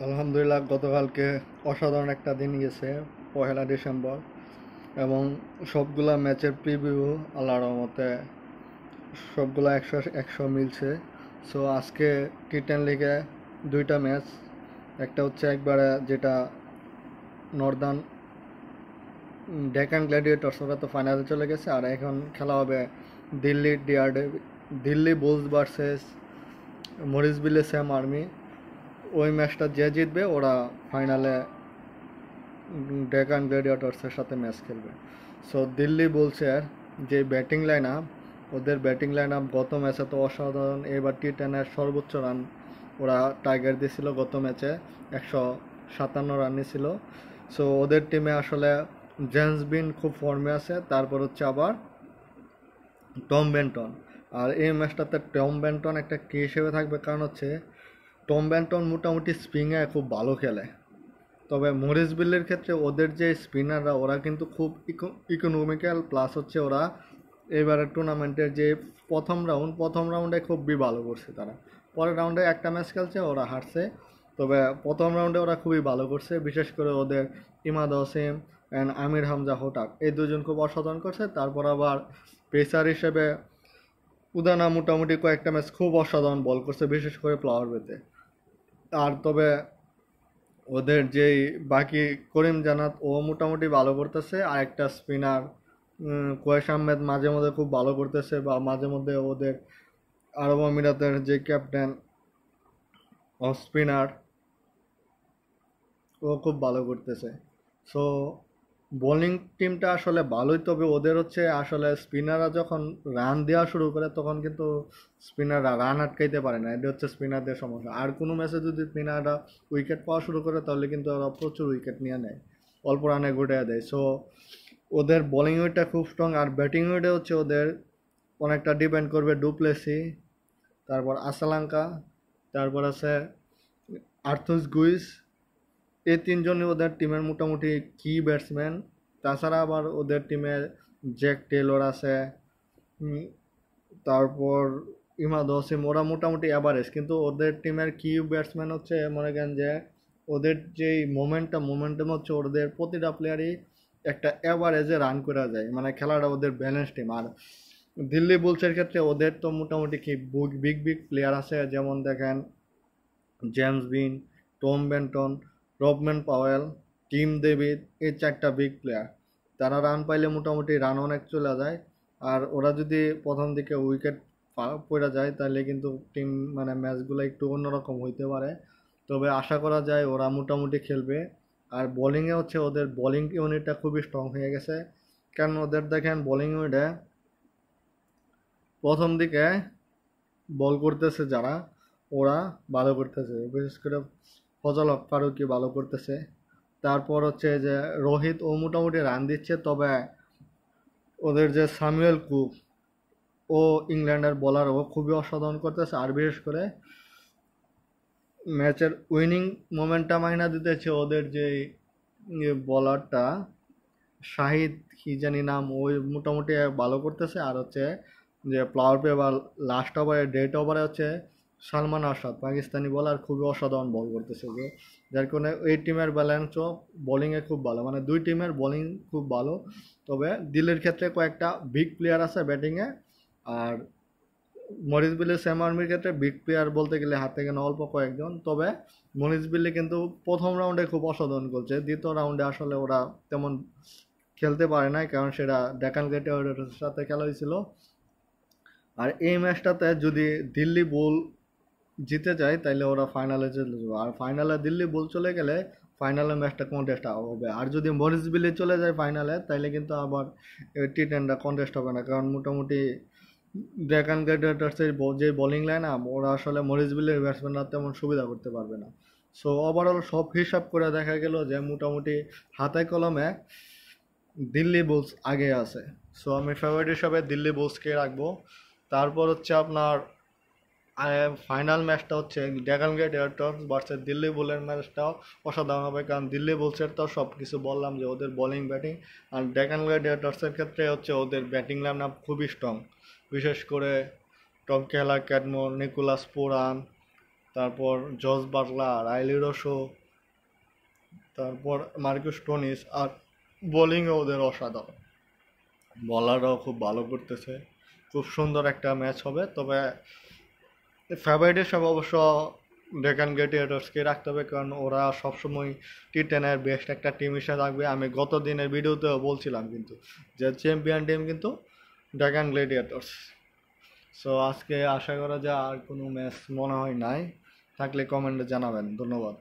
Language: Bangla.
আলহামদুলিল্লাহ গতকালকে অসাধারণ একটা দিন গেছে, 1লা ডিসেম্বর, এবং সবগুলা ম্যাচের প্রিভিউ আল্লাহর রহমতে সবগুলা একশো একশো মিলছে। সো আজকে টি10 লিগে দুইটা ম্যাচ, একটা হচ্ছে একবারে যেটা নর্দার্ন ডেকান গ্ল্যাডিয়েটর্স, ওরা তো ফাইনালে চলে গেছে, আর এখন খেলা হবে Delhi bulls versus Morrisville Sam army. ওই ম্যাচটা যে জিতবে ওরা ফাইনালে ডেকান গ্ল্যাডিয়েটর্সের সাথে ম্যাচ খেলবে। সো দিল্লি বুলসের যে ব্যাটিং লাইন আপ, ওদের ব্যাটিং লাইন আপ গত ম্যাচে তো অসাধারণ। এবার টি10-এর সর্বোচ্চ রান ওরা টাইগার দিয়েছিল গত ম্যাচে, 157 রান ছিল। সো ওদের টিমে আসলে জেমস বিন খুব ফর্মে আছে, তারপর হচ্ছে আবার টম বেন্টন। আর এই ম্যাচটাতে টম বেন্টন একটা কি হিসেবে থাকবে, কারণ হচ্ছে টম বেন্টন মোটামুটি স্পিনে খুব ভালো খেলে। তবে মরিস বিল্লির ক্ষেত্রে ওদের যে স্পিনাররা ওরা কিন্তু খুব ইকোনমিক্যাল, প্লাস হচ্ছে ওরা এবারের টুর্নামেন্টের যে প্রথম রাউন্ডে খুবই ভালো করছে তারা। পরের রাউন্ডে একটা ম্যাচ খেলছে, ওরা হারছে। তবে প্রথম রাউন্ডে ওরা খুবই ভালো করছে, বিশেষ করে ওদের ইমাদ ওসিম অ্যান্ড আমির হামজা হোটাক এই দুজন খুব অসাধারণ করছে। তারপর আবার পেসার হিসেবে উদানা মোটামুটি কয়েকটা ম্যাচ খুব অসাধারণ বল করছে, বিশেষ করে প্লাওয়ার পেতে। আর তবে ওদের যেই বাকি করিম জানাত ও মোটামুটি ভালো করতেছে, আর একটা স্পিনার কোয়েস আহমেদ মাঝে মধ্যে খুব ভালো করতেছে, বা মাঝে মধ্যে ওদের আরব আমিরাতের যে ক্যাপ্টেন অফ স্পিনার ও খুব ভালো করতেছে। সো বোলিং টিমটা আসলে ভালোই, তবে ওদের হচ্ছে আসলে স্পিনাররা যখন রান দেওয়া শুরু করে তখন কিন্তু স্পিনাররা রান আটকাইতে পারে না, এটা হচ্ছে স্পিনারদের সমস্যা। আর কোনো ম্যাচে যদি স্পিনাররা উইকেট পাওয়া শুরু করে তাহলে কিন্তু ওরা প্রচুর উইকেট নিয়ে নেয়, অল্প রানে গুটিয়ে দেয়। সো ওদের বোলিং উইকটা খুব স্ট্রং, আর ব্যাটিং উইকটে হচ্ছে ওদের অনেকটা ডিপেন্ড করবে ডুপ্লেসি, তারপর আসালাঙ্কা, তারপর আছে আর্থুস গুইস। এই তিনজনই ওদের টিমের মোটামুটি কি ব্যাটসম্যান। তাছাড়া আবার ওদের টিমে জ্যাক টেলর আছে, উম, তারপর ইমাদ ওসিম, ওরা মোটামুটি অ্যাভারেজ, কিন্তু ওদের টিমের কি ব্যাটসম্যান হচ্ছে মনে করেন যে ওদের যেই মোমেন্টাম হচ্ছে ওদের প্রতিটা প্লেয়ারই একটা অ্যাভারেজে রান করা যায়, মানে খেলাটা ওদের ব্যালেন্স টিম। আর দিল্লি বুলসের ক্ষেত্রে ওদের তো মোটামুটি কি বিগ বিগ প্লেয়ার আছে, যেমন দেখেন জেমস বিন, Tom Banton, Rovman Powell, Tim David, এই চারটা বিগ প্লেয়ার। তারা রান পাইলে মোটামুটি রান অনেক চলে যায়। আর ওরা যদি প্রথম দিকে উইকেট পড়ে যায় তাহলে কিন্তু টিম মানে ম্যাচগুলো একটু অন্যরকম হইতে পারে। তবে আশা করা যায় ওরা মোটামুটি খেলবে। আর বোলিংয়ে হচ্ছে ওদের বোলিং ইউনিটটা খুবই স্ট্রং হয়ে গেছে, কারণ ওদের দেখেন বোলিং ইউনিটে প্রথম দিকে বল করতেছে যারা, ওরা ভালো করতেছে, বিশেষ করে ফজল হক ফারুকি ভালো করতেছে। তারপর হচ্ছে যে রোহিত, ও মোটামুটি রান দিচ্ছে। তবে ওদের যে স্যামুয়েল কুক, ও ইংল্যান্ডের বোলার, ও খুবই অসাধারণ করতেছে। আর বিশেষ করে ম্যাচের উইনিং মোমেন্টাম আইনা দিতেছে ওদের যে বলারটা শাহিদ কি জানি নাম, ওই মোটামুটি ভালো করতেছে। আর হচ্ছে যে প্লাওয়ার পে বা লাস্ট ওভারে ডেট ওভারে হচ্ছে সালমান আরশাদ পাকিস্তানি বলার খুবই অসাধারণ বল করতেছে যে, যার কারণে এই টিমের ব্যালেন্সও বোলিংয়ে খুব ভালো, মানে দুই টিমের বোলিং খুব ভালো। তবে দিল্লির ক্ষেত্রে কয়েকটা বিগ প্লেয়ার আছে ব্যাটিংয়ে। আর মরিস বিল্লি স্যাম আর্মির ক্ষেত্রে বিগ প্লেয়ার বলতে গেলে হাতে গোনা অল্প কয়েকজন। তবে মরিস বিল্লি কিন্তু প্রথম রাউন্ডে খুব অসাধারণ করছে, দ্বিতীয় রাউন্ডে আসলে ওরা তেমন খেলতে পারে নাই, কারণ সেটা ডেকান গ্ল্যাডিয়েটর্সের সাথে খেলা হয়েছিল। আর এই ম্যাচটাতে যদি দিল্লি বুল জিতে যায় তাহলে ওরা ফাইনালে চলে যাবে, আর ফাইনালে দিল্লি বুল চলে গেলে ফাইনালে ম্যাচটা কন্টেস্ট হবে। আর যদি মরিস বিলি চলে যায় ফাইনালে তাহলে কিন্তু আবার টি10টা কন্টেস্ট হবে না, কারণ মোটামুটি ডেকান গ্ল্যাডিয়েটর্সের যে বোলিং লাইন আপ, ওরা আসলে মরিস বিলির ব্যাটসম্যানরা তেমন সুবিধা করতে পারবে না। সো ওভারঅল সব হিসাব করে দেখা গেল যে মোটামুটি হাতে কলমে দিল্লি বুলস আগে আছে। সো আমি ফেভারিট হিসাবে দিল্লি বুলসকে রাখবো। তারপর হচ্ছে আপনার ফাইনাল ম্যাচটা হচ্ছে ডেকান গ্ল্যাডিয়েটর্স ভার্সেস দিল্লি বুলের ম্যাচটাও অসাধারণ হবে, কারণ দিল্লি বুলসের তো সব কিছু বললাম যে ওদের বোলিং ব্যাটিং। আর ডেকান গ্ল্যাডিয়েটর্সের ক্ষেত্রে হচ্ছে ওদের ব্যাটিং লাইন আপ খুবই স্ট্রং, বিশেষ করে টম কেলার, ক্যাডমোর, নিকোলাস পুরান, তারপর জস বাটলার, রাইলি রোশো, তারপর মার্কুস টোনিস। আর বোলিংয়ে ওদের অসাধারণ, বলাররাও খুব ভালো করতেছে। খুব সুন্দর একটা ম্যাচ হবে। তবে ফেভারিট হিসাবে অবশ্য ডেকান গ্ল্যাডিয়েটর্সকে রাখতে হবে, কারণ ওরা সবসময় টি10-এর বেস্ট একটা টিম হিসেবে থাকবে। আমি গত দিনের ভিডিওতেও বলছিলাম কিন্তু যে চ্যাম্পিয়ন টিম কিন্তু ডেকান গ্ল্যাডিয়েটর্স। সো আজকে আশা করা যায় আর কোনো ম্যাচ মনে হয় নাই, থাকলে কমেন্টে জানাবেন। ধন্যবাদ।